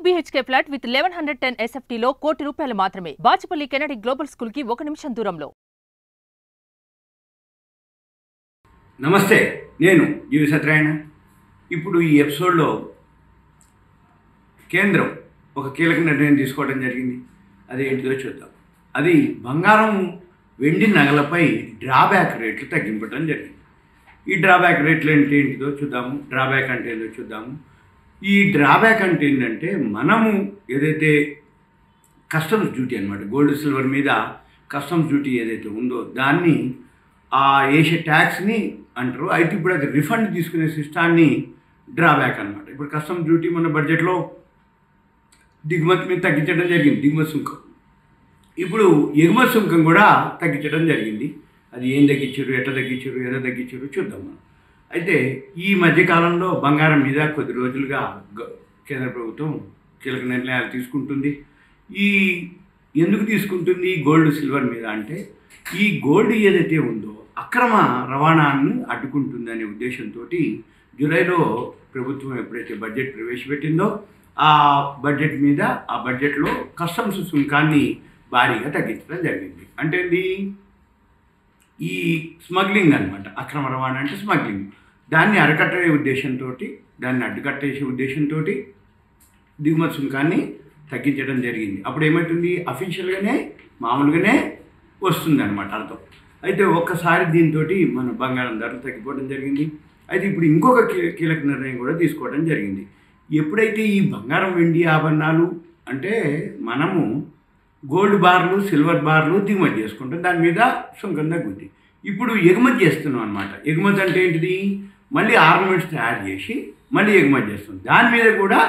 BHK flat with 1110 SFT లో ₹1,00,00,000 మాత్రమే. Bachupally Kennedy global school కి 1 నిమిషం దూరంలో. నమస్తే, నేను జీవి సత్యనారాయణ. ఇప్పుడు ఈ ఎపిసోడ్లో కేంద్రం ఒక కీలక నిర్ణయం తీసుకోవడం జరిగింది. అది ఏంటిదో చూద్దాం. అది బంగారం, వెండి నగలపై డ్రాబ్యాక్ రేట్లు తగ్గించడం జరిగింది. ఈ డ్రాబ్యాక్ రేట్లు ఏంటిదో చూద్దాము. డ్రాబ్యాక్ అంటే ఏదో చూద్దాము. ఈ డ్రాబ్యాక్ అంటే ఏంటంటే, మనము ఏదైతే కస్టమ్స్ డ్యూటీ అనమాట, గోల్డ్ సిల్వర్ మీద కస్టమ్స్ డ్యూటీ ఏదైతే ఉందో దాన్ని వేసే ట్యాక్స్ని అంటారు. అయితే ఇప్పుడు అది రిఫండ్ తీసుకునే సిస్టాన్ని డ్రాబ్యాక్ అనమాట. ఇప్పుడు కస్టమ్స్ డ్యూటీ మన బడ్జెట్లో దిగుమతి మీద తగ్గించడం జరిగింది, దిగుమతి సుంకం. ఇప్పుడు ఎగుమతి సుంకం కూడా తగ్గించడం జరిగింది. అది ఏం తగ్గించారు, ఎట్లా తగ్గించారు, ఎలా తగ్గించారు చూద్దాం మనం. అయితే ఈ మధ్యకాలంలో బంగారం మీద కొద్ది రోజులుగా కేంద్ర ప్రభుత్వం కీలక నిర్ణయాలు తీసుకుంటుంది. ఎందుకు తీసుకుంటుంది గోల్డ్ సిల్వర్ మీద అంటే, ఈ గోల్డ్ ఏదైతే ఉందో అక్రమ రవాణాను అడ్డుకుంటుంది అనే ఉద్దేశంతో జూలైలో ప్రభుత్వం ఎప్పుడైతే బడ్జెట్ ప్రవేశపెట్టిందో ఆ బడ్జెట్ మీద, ఆ బడ్జెట్లో కస్టమ్స్ సుంకాన్ని భారీగా తగ్గించడం జరిగింది. అంటే ఈ స్మగ్లింగ్ అనమాట, అక్రమ రవాణా అంటే స్మగ్లింగ్, దాన్ని అరికట్టే ఉద్దేశంతో, దాన్ని అడ్డుకట్టేసే ఉద్దేశంతో దిగుమతి సుంకాన్ని తగ్గించడం జరిగింది. అప్పుడు ఏమవుతుంది, అఫీషియల్గానే మామూలుగానే వస్తుంది అనమాట అర్థం. అయితే ఒక్కసారి దీంతో మన బంగారం ధరలు తగ్గిపోవడం జరిగింది. అయితే ఇప్పుడు ఇంకొక కీలక నిర్ణయం కూడా తీసుకోవడం జరిగింది. ఎప్పుడైతే ఈ బంగారం, వెండి ఆభరణాలు అంటే మనము గోల్డ్ బార్లు, సిల్వర్ బార్లు దిగుమతి చేసుకుంటాం, దాని మీద సుంకం తగ్గుద్ది. ఇప్పుడు ఎగుమతి చేస్తున్నాం అనమాట. ఎగుమతి అంటే ఏంటిది, మళ్ళీ ఆర్నమెంట్స్ తయారు చేసి మళ్ళీ ఎగుమతి చేస్తుంది. దాని మీద కూడా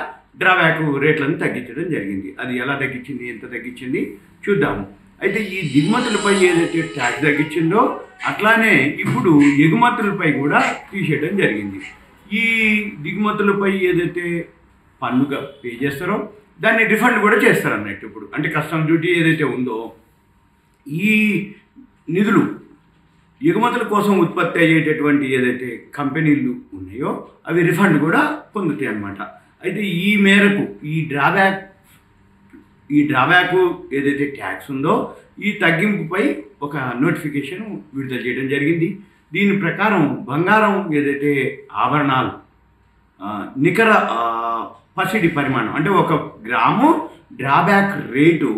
డ్రాబ్యాక్ రేట్లను తగ్గించడం జరిగింది. అది ఎలా తగ్గించింది, ఎంత తగ్గించింది చూద్దాము. అయితే ఈ దిగుమతులపై ఏదైతే ట్యాక్స్ తగ్గించిందో అట్లానే ఇప్పుడు ఎగుమతులపై కూడా తీసేయడం జరిగింది. ఈ దిగుమతులపై ఏదైతే పన్నుగా పే చేస్తారో దాన్ని రిఫండ్ కూడా చేస్తారు అన్నట్టు. ఇప్పుడు అంటే కస్టమ్ డ్యూటీ ఏదైతే ఉందో ఈ నిధులు ఎగుమతుల కోసం ఉత్పత్తి అయ్యేటటువంటి ఏదైతే కంపెనీలు ఉన్నాయో అవి రిఫండ్ కూడా పొందుతాయి అన్నమాట. అయితే ఈ మేరకు ఈ డ్రాబ్యాక్ ఏదైతే ట్యాక్స్ ఉందో ఈ తగ్గింపుపై ఒక నోటిఫికేషన్ విడుదల చేయడం జరిగింది. దీని ప్రకారం బంగారం ఏదైతే ఆభరణాలు నికర పసిడి పరిమాణం అంటే 1 గ్రాము డ్రాబ్యాక్ రేటు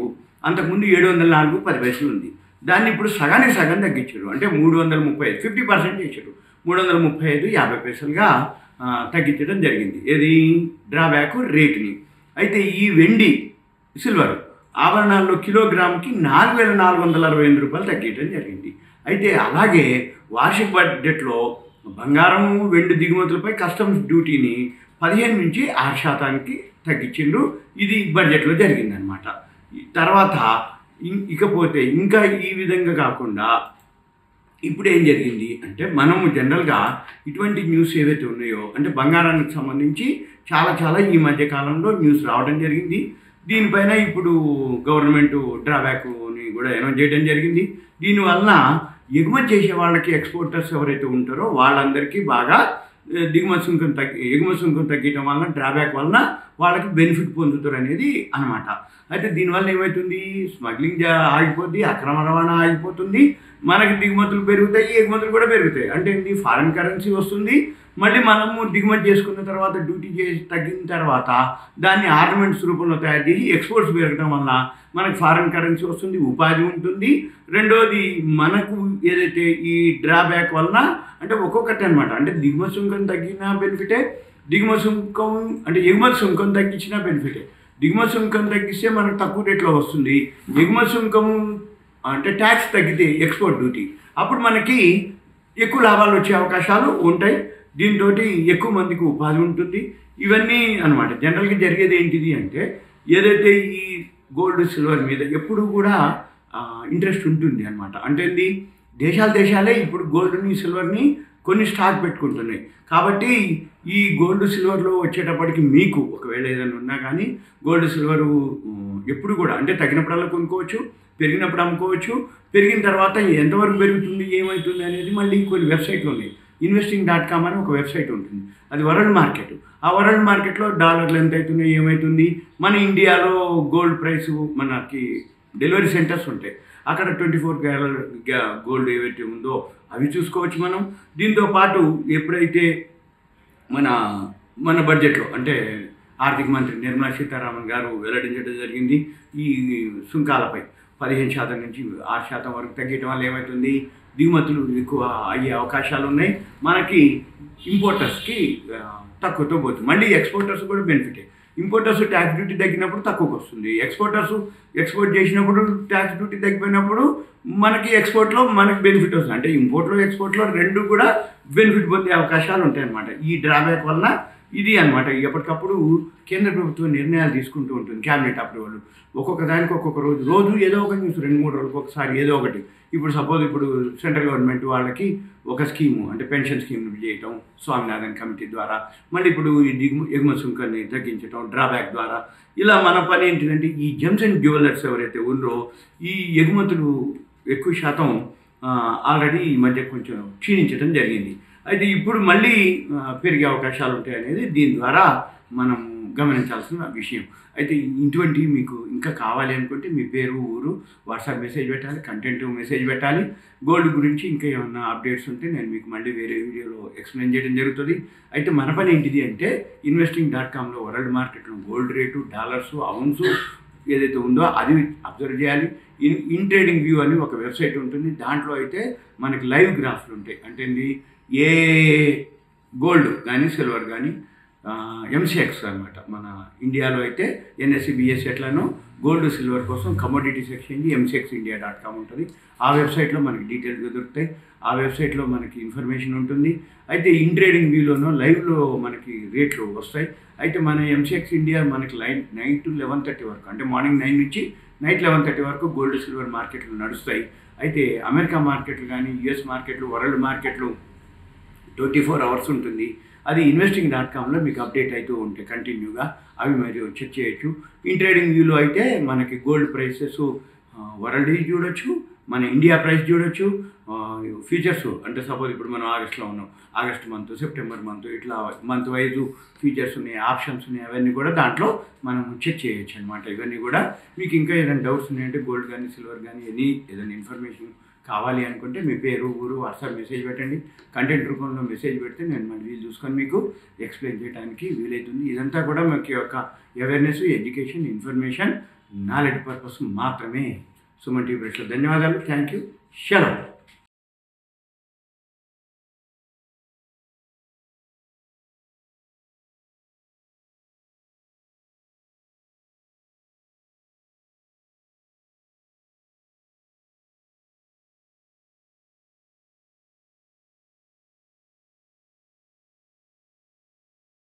అంతకుముందు 704.10 ఉంది. దాన్ని ఇప్పుడు సగానికి సగం తగ్గించారు. అంటే 335, 50% చేశారు. 335.50 తగ్గించడం జరిగింది ఏది డ్రాబ్యాక్ రేటుని. అయితే ఈ వెండి, సిల్వర్ ఆభరణాల్లో కిలోగ్రామ్కి 4,468 తగ్గించడం జరిగింది. అయితే అలాగే వార్షిక బడ్జెట్లో బంగారం, వెండి దిగుమతులపై కస్టమ్స్ డ్యూటీని 15 నుంచి 6% తగ్గించిండ్రు. ఇది బడ్జెట్లో జరిగిందనమాట. తర్వాత ఇకపోతే ఇంకా ఈ విధంగా కాకుండా ఇప్పుడు ఏం జరిగింది అంటే, మనము జనరల్గా ఇటువంటి న్యూస్ ఏవైతే ఉన్నాయో అంటే బంగారానికి సంబంధించి చాలా ఈ మధ్యకాలంలో న్యూస్ రావడం జరిగింది. దీనిపైన ఇప్పుడు గవర్నమెంట్ డ్రాబ్యాక్ని కూడా అనౌన్స్ చేయడం జరిగింది. దీనివల్ల ఎగుమతి చేసే వాళ్ళకి, ఎక్స్పోర్టర్స్ ఎవరైతే ఉంటారో వాళ్ళందరికీ బాగా ఎగుమతి సుంకం తగ్గడం వలన, డ్రాబ్యాక్ వలన వాళ్ళకి బెనిఫిట్ పొందుతారు అనేది అనమాట. అయితే దీనివల్ల ఏమవుతుంది, స్మగ్లింగ్ ఆగిపోద్ది, అక్రమ రవాణా ఆగిపోతుంది, మనకి దిగుమతులు పెరుగుతాయి, ఎగుమతులు కూడా పెరుగుతాయి. అంటే ఏంటి, ఫారిన్ కరెన్సీ వస్తుంది. మళ్ళీ మనము దిగుమతి చేసుకున్న తర్వాత డ్యూటీ చేసి తగ్గిన తర్వాత దాన్ని ఆర్నమెంట్స్ రూపంలో తయారు చేసి ఎక్స్పోర్ట్స్ పెరగడం వల్ల మనకు ఫారిన్ కరెన్సీ వస్తుంది, ఉపాధి ఉంటుంది. రెండోది మనకు ఏదైతే ఈ డ్రాబ్యాక్ వలన అంటే ఒక్కొక్కటి అనమాట. అంటే దిగుమతి సుంకం తగ్గిన బెనిఫిటే, ఎగుమతి సుంకం తగ్గించిన బెనిఫిటే. దిగుమతి సుంకం తగ్గిస్తే మనకు తక్కువ రేట్లో వస్తుంది. ఎగుమతి సుంకం అంటే ట్యాక్స్ తగ్గితే ఎక్స్పోర్ట్ డ్యూటీ, అప్పుడు మనకి ఎక్కువ లాభాలు వచ్చే అవకాశాలు ఉంటాయి. దీంతో ఎక్కువ మందికి ఉపాధి ఉంటుంది. ఇవన్నీ అనమాట. జనరల్గా జరిగేది ఏంటిది అంటే, ఏదైతే ఈ గోల్డ్, సిల్వర్ మీద ఎప్పుడు కూడా ఇంట్రెస్ట్ ఉంటుంది అనమాట. అంటే దేశాలే ఇప్పుడు గోల్డ్ని, సిల్వర్ని కొన్ని స్టాక్ పెట్టుకుంటున్నాయి. కాబట్టి ఈ గోల్డ్, సిల్వర్లో వచ్చేటప్పటికి మీకు ఒకవేళ ఏదైనా ఉన్నా కానీ గోల్డ్, సిల్వరు ఎప్పుడు కూడా అంటే తగినప్పుడల్లా కొనుక్కోవచ్చు, పెరిగినప్పుడు అమ్ముకోవచ్చు. పెరిగిన తర్వాత ఎంతవరకు పెరుగుతుంది, ఏమవుతుంది అనేది మళ్ళీ కొన్ని వెబ్సైట్లు ఉన్నాయి. investing.com అని ఒక వెబ్సైట్ ఉంటుంది, అది వరల్డ్ మార్కెట్. ఆ వరల్డ్ మార్కెట్లో డాలర్లు ఎంత అవుతున్నాయి, ఏమవుతుంది, మన ఇండియాలో గోల్డ్ ప్రైస్, మనకి డెలివరీ సెంటర్స్ ఉంటాయి, అక్కడ 24 క్యారెట్ గోల్డ్ ఏవైతే ఉందో అవి చూసుకోవచ్చు మనం. దీంతో పాటు ఎప్పుడైతే మన మన బడ్జెట్లో అంటే ఆర్థిక మంత్రి నిర్మలా సీతారామన్ గారు వెల్లడించడం జరిగింది, ఈ సుంకాలపై 15% నుంచి 6% వరకు తగ్గడం వల్ల ఏమవుతుంది, దిగుమతులు ఎక్కువ అయ్యే అవకాశాలు ఉన్నాయి, మనకి ఇంపోర్టర్స్కి తక్కువతో పోతుంది. మళ్ళీ ఎక్స్పోర్టర్స్ కూడా బెనిఫిటే. ఇంపోర్టర్స్ ట్యాక్స్ డ్యూటీ తగ్గినప్పుడు తక్కువకి వస్తుంది, ఎక్స్పోర్టర్స్ ఎక్స్పోర్ట్ చేసినప్పుడు ట్యాక్స్ డ్యూటీ తగ్గిపోయినప్పుడు మనకి ఎక్స్పోర్ట్లో మనకి బెనిఫిట్ వస్తుంది. అంటే ఇంపోర్ట్లో ఎక్స్పోర్ట్లో రెండు కూడా బెనిఫిట్ పొందే అవకాశాలు ఉంటాయన్నమాట. ఈ డ్రాబ్యాక్ వలన ఇది అనమాట. ఎప్పటికప్పుడు కేంద్ర ప్రభుత్వం నిర్ణయాలు తీసుకుంటూ ఉంటుంది, క్యాబినెట్ అప్రూవల్, ఒక్కొక్క దానికి ఒక్కొక్క రోజు ఏదో ఒక న్యూస్, 2-3 రోజులకు ఒకసారి ఏదో ఒకటి. ఇప్పుడు సపోజ్ ఇప్పుడు సెంట్రల్ గవర్నమెంట్ వాళ్ళకి ఒక స్కీము అంటే పెన్షన్ స్కీమ్ చేయటం స్వామినాథన్ కమిటీ ద్వారా, మళ్ళీ ఇప్పుడు ఈ ఎగుమతి సుంకాన్ని తగ్గించడం డ్రాబ్యాక్ ద్వారా. ఇలా మన పని ఏంటిదంటే ఈ జెమ్స్ అండ్ జ్యువెలర్స్ ఎవరైతే ఉన్నారో ఈ ఎగుమతులు ఎక్కువ శాతం ఆల్రెడీ ఈ మధ్య కొంచెం క్షీణించడం జరిగింది. అయితే ఇప్పుడు మళ్ళీ పెరిగే అవకాశాలు ఉంటాయనేది దీని ద్వారా మనం గమనించాల్సిన విషయం. అయితే ఇటువంటి మీకు ఇంకా కావాలి అనుకుంటే మీ పేరు, ఊరు, వాట్సాప్ మెసేజ్ పెట్టాలి, కంటెంట్ మెసేజ్ పెట్టాలి. గోల్డ్ గురించి ఇంకా ఏమన్నా అప్డేట్స్ ఉంటే నేను మీకు మళ్ళీ వేరే వీడియోలో ఎక్స్ప్లెయిన్ చేయడం జరుగుతుంది. అయితే మన పని ఏంటిది అంటే investing.comలో వరల్డ్ మార్కెట్లో గోల్డ్ రేటు, డాలర్సు, అవున్సు ఏదైతే ఉందో అది అబ్జర్వ్ చేయాలి. ఇన్ ట్రేడింగ్ వ్యూ అని ఒక వెబ్సైట్ ఉంటుంది, దాంట్లో అయితే మనకి లైవ్ గ్రాఫ్లు ఉంటాయి. అంటే ఏ గోల్డ్ కానీ సిల్వర్ కానీ ఎంసీఎక్స్ అనమాట. మన ఇండియాలో అయితే ఎన్ఎస్సి బిఎస్సి ఎట్లానో గోల్డ్ సిల్వర్ కోసం కమోడిటీస్ ఎక్స్చేంజ్ mcxindia.com ఉంటుంది. ఆ వెబ్సైట్లో మనకి డీటెయిల్గా దొరుకుతాయి, ఆ వెబ్సైట్లో మనకి ఇన్ఫర్మేషన్ ఉంటుంది. అయితే ఇన్ ట్రేడింగ్ వ్యూలోనో లైవ్లో మనకి రేట్లు వస్తాయి. అయితే మన ఎంసీఎక్స్ ఇండియా మనకి నైట్ 11:30 వరకు, అంటే మార్నింగ్ 9 నుంచి నైట్ 11:30 వరకు గోల్డ్ సిల్వర్ మార్కెట్లు నడుస్తాయి. అయితే అమెరికా మార్కెట్లు కానీ యుఎస్ మార్కెట్లు, వరల్డ్ మార్కెట్లు 24 అవర్స్ ఉంటుంది. అది investing.comలో మీకు అప్డేట్ అవుతూ ఉంటాయి కంటిన్యూగా, అవి మీరు చెక్ చేయొచ్చు. ఇన్ ట్రేడింగ్ వ్యూలో అయితే మనకి గోల్డ్ ప్రైసెస్ వరల్డ్ చూడొచ్చు, మన ఇండియా ప్రైస్ చూడొచ్చు, ఫ్యూచర్స్ అంటే సపోజ్ ఇప్పుడు మనం ఆగస్ట్లో ఉన్నాం, ఆగస్ట్ మంత్, సెప్టెంబర్ మంత్, ఇట్లా మంత్ వైజు ఫీచర్స్ ఉన్నాయి, ఆప్షన్స్ ఉన్నాయి, అవన్నీ కూడా దాంట్లో మనం చెక్ చేయొచ్చు అనమాట. ఇవన్నీ కూడా మీకు ఇంకా ఏదైనా డౌట్స్ ఉన్నాయంటే గోల్డ్ కానీ సిల్వర్ కానీ ఏదైనా ఇన్ఫర్మేషన్ కావాలి అనుకుంటే మీ పేరు, ఊరు, వాట్సాప్ మెసేజ్ పెట్టండి. కంటెంట్ రూపంలో మెసేజ్ పెడితే నేను మళ్ళీ వీలు చూసుకొని మీకు ఎక్స్ప్లెయిన్ చేయడానికి వీలవుతుంది. ఇదంతా కూడా మీకు యొక్క awareness, education, information, knowledge purpose మాత్రమే. సుమన్ టీవీ ప్రెస్లో ధన్యవాదాలు. Thank you. సెలవు.